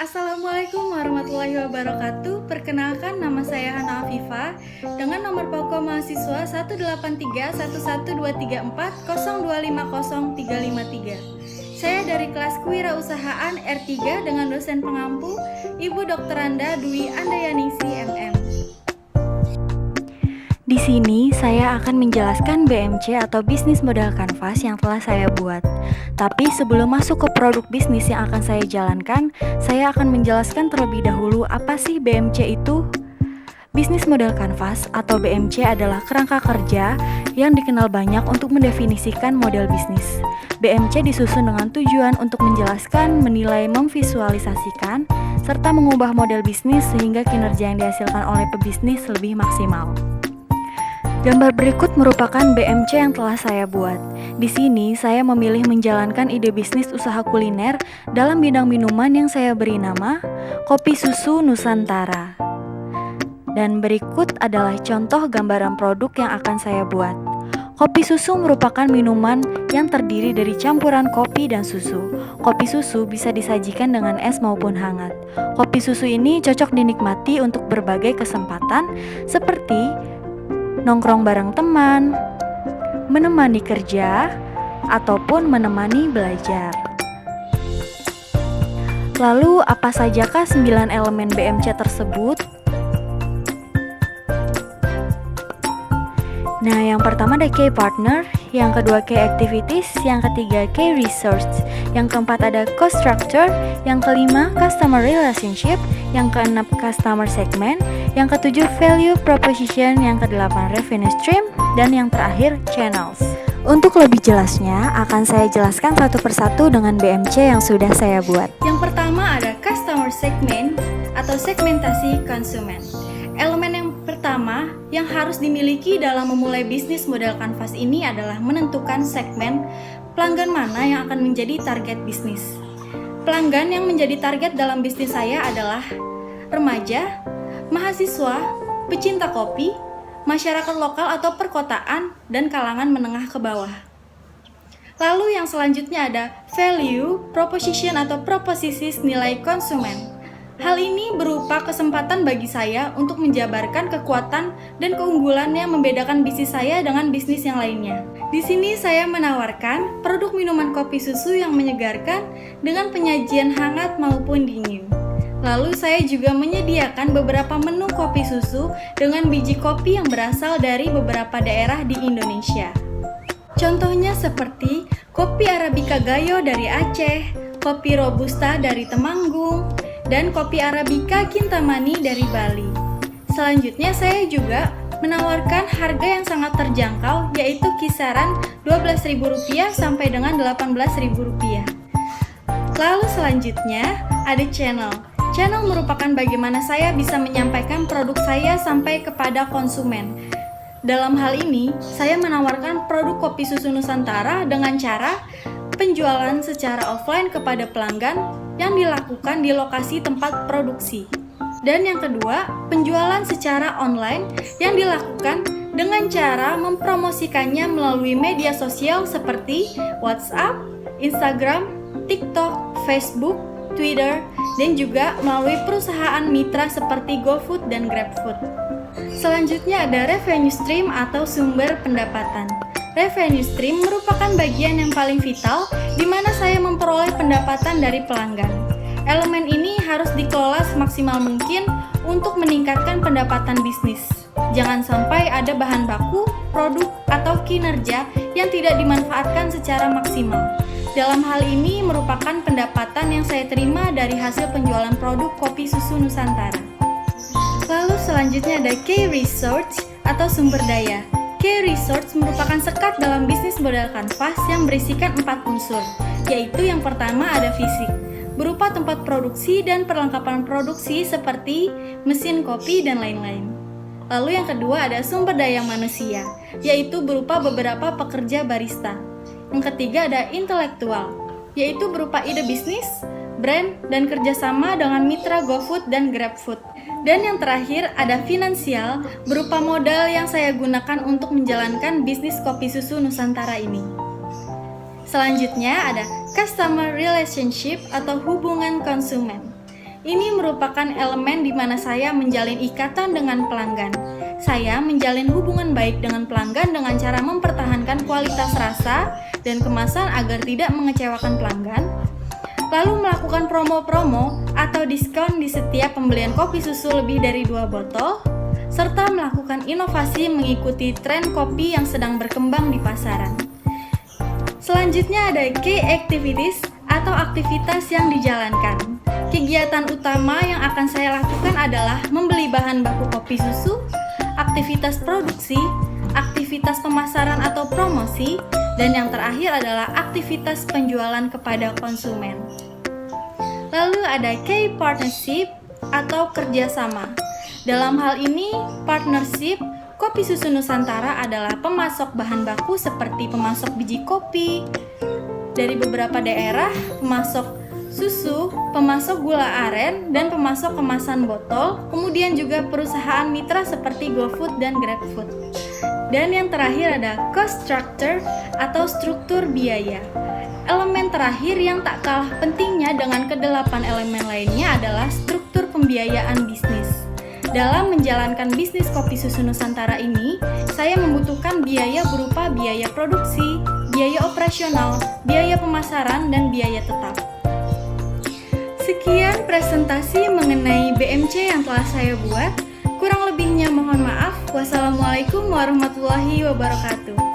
Assalamualaikum warahmatullahi wabarakatuh. Perkenalkan, nama saya Hana Afifah dengan nomor pokok mahasiswa 183112340250353. Saya dari kelas Kewirausahaan R3 dengan dosen pengampu Ibu Dr. Anda Dwi Andayaningsi MM. Di sini saya akan menjelaskan BMC atau bisnis modal kanvas yang telah saya buat. Tapi sebelum masuk ke produk bisnis yang akan saya jalankan, saya akan menjelaskan terlebih dahulu apa sih BMC itu. Bisnis modal kanvas atau BMC adalah kerangka kerja yang dikenal banyak untuk mendefinisikan model bisnis. BMC disusun dengan tujuan untuk menjelaskan, menilai, memvisualisasikan, serta mengubah model bisnis sehingga kinerja yang dihasilkan oleh pebisnis lebih maksimal. Gambar berikut merupakan BMC yang telah saya buat. Di sini saya memilih menjalankan ide bisnis usaha kuliner dalam bidang minuman yang saya beri nama Kopi Susu Nusantara. Dan berikut adalah contoh gambaran produk yang akan saya buat. Kopi susu merupakan minuman yang terdiri dari campuran kopi dan susu. Kopi susu bisa disajikan dengan es maupun hangat. Kopi susu ini cocok dinikmati untuk berbagai kesempatan seperti nongkrong bareng teman, menemani kerja, ataupun menemani belajar. Lalu apa sajakah 9 elemen BMC tersebut? Nah, yang pertama ada key partner, yang kedua key activities, yang ketiga key resource, yang keempat ada cost structure, yang kelima customer relationship, yang keenam customer segment, yang ketujuh value proposition, yang kedelapan revenue stream, dan yang terakhir channels. Untuk lebih jelasnya, akan saya jelaskan satu persatu dengan BMC yang sudah saya buat. Yang pertama ada customer segment atau segmentasi konsumen. Elemen yang pertama yang harus dimiliki dalam memulai bisnis modal kanvas ini adalah menentukan segmen pelanggan mana yang akan menjadi target bisnis. Pelanggan yang menjadi target dalam bisnis saya adalah remaja, mahasiswa, pecinta kopi, masyarakat lokal atau perkotaan, dan kalangan menengah ke bawah. Lalu yang selanjutnya ada value proposition atau proposisi nilai konsumen. Hal ini berupa kesempatan bagi saya untuk menjabarkan kekuatan dan keunggulan yang membedakan bisnis saya dengan bisnis yang lainnya. Di sini saya menawarkan produk minuman kopi susu yang menyegarkan dengan penyajian hangat maupun dingin. Lalu saya juga menyediakan beberapa menu kopi susu dengan biji kopi yang berasal dari beberapa daerah di Indonesia. Contohnya seperti kopi Arabica Gayo dari Aceh, kopi Robusta dari Temanggung, dan kopi Arabica Kintamani dari Bali. Selanjutnya saya juga menawarkan harga yang sangat terjangkau, yaitu kisaran Rp12.000 sampai dengan Rp18.000. Lalu selanjutnya ada channel. Channel merupakan bagaimana saya bisa menyampaikan produk saya sampai kepada konsumen. Dalam hal ini, saya menawarkan produk kopi susu Nusantara dengan cara penjualan secara offline kepada pelanggan yang dilakukan di lokasi tempat produksi. Dan yang kedua, penjualan secara online yang dilakukan dengan cara mempromosikannya melalui media sosial seperti WhatsApp, Instagram, TikTok, Facebook, Twitter, dan juga melalui perusahaan mitra seperti GoFood dan GrabFood. Selanjutnya ada revenue stream atau sumber pendapatan. Revenue stream merupakan bagian yang paling vital di mana saya memperoleh pendapatan dari pelanggan. Elemen ini harus dikelola semaksimal mungkin untuk meningkatkan pendapatan bisnis. Jangan sampai ada bahan baku, produk, atau kinerja yang tidak dimanfaatkan secara maksimal. Dalam hal ini merupakan pendapatan yang saya terima dari hasil penjualan produk kopi susu Nusantara. Lalu selanjutnya ada key resource atau sumber daya. Key resource merupakan sekat dalam bisnis modal kanvas yang berisikan 4 unsur, yaitu yang pertama ada fisik, berupa tempat produksi dan perlengkapan produksi seperti mesin kopi dan lain-lain. Lalu yang kedua ada sumber daya manusia, yaitu berupa beberapa pekerja barista. Yang ketiga ada intelektual, yaitu berupa ide bisnis, brand, dan kerjasama dengan mitra GoFood dan GrabFood. Dan yang terakhir ada finansial, berupa modal yang saya gunakan untuk menjalankan bisnis kopi susu Nusantara ini. Selanjutnya ada customer relationship atau hubungan konsumen. Ini merupakan elemen di mana saya menjalin ikatan dengan pelanggan. Saya menjalin hubungan baik dengan pelanggan dengan cara mempertahankan kualitas rasa dan kemasan agar tidak mengecewakan pelanggan. Lalu melakukan promo-promo atau diskon di setiap pembelian kopi susu lebih dari 2 botol, serta melakukan inovasi mengikuti tren kopi yang sedang berkembang di pasaran. Selanjutnya ada key activities atau aktivitas yang dijalankan. Kegiatan utama yang akan saya lakukan adalah membeli bahan baku kopi susu, aktivitas produksi, aktivitas pemasaran atau promosi, dan yang terakhir adalah aktivitas penjualan kepada konsumen. Lalu ada key partnership atau kerjasama. Dalam hal ini, partnership Kopi Susu Nusantara adalah pemasok bahan baku seperti pemasok biji kopi dari beberapa daerah, pemasok susu, pemasok gula aren, dan pemasok kemasan botol, kemudian juga perusahaan mitra seperti GoFood dan GrabFood. Dan yang terakhir ada cost structure atau struktur biaya. Elemen terakhir yang tak kalah pentingnya dengan kedelapan elemen lainnya adalah struktur pembiayaan bisnis. Dalam menjalankan bisnis Kopi Susu Nusantara ini, saya membutuhkan biaya berupa biaya produksi, biaya operasional, biaya pemasaran, dan biaya tetap. Sekian presentasi mengenai BMC yang telah saya buat. Kurang lebihnya mohon maaf. Wassalamualaikum warahmatullahi wabarakatuh.